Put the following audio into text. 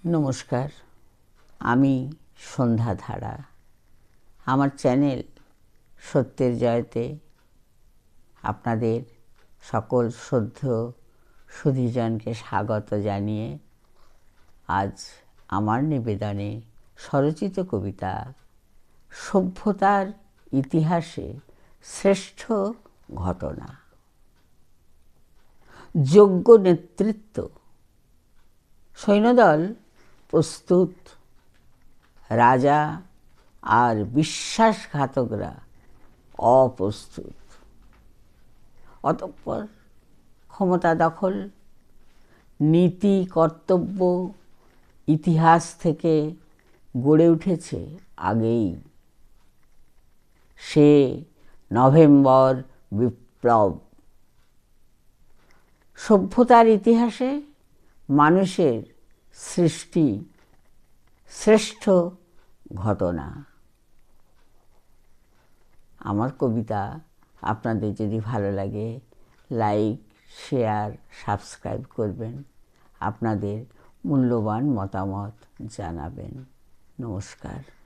নমস্কার, আমি সন্ধ্যা ধারা। আমার চ্যানেল সত্যের জয়তে আপনাদের সকল শ্রদ্ধেয় সুধীজনকে স্বাগত জানিয়ে আজ আমার নিবেদনে স্বরচিত কবিতা সভ্যতার ইতিহাসে শ্রেষ্ঠ ঘটনা। যোগ্য নেতৃত্ব। সৈন্যদল প্রস্তুত, রাজা আর বিশ্বাসঘাতকরা অপ্রস্তুত। অতঃপর ক্ষমতা দখল, নীতি কর্তব্য ইতিহাস থেকে গড়ে উঠেছে আগেই। সে নভেম্বর বিপ্লব। সভ্যতার ইতিহাসে মানুষের সৃষ্টি শ্রেষ্ঠ ঘটনা। আমার কবিতা আপনাদের যদি ভালো লাগে লাইক, শেয়ার, সাবস্ক্রাইব করবেন। আপনাদের মূল্যবান মতামত জানাবেন। নমস্কার।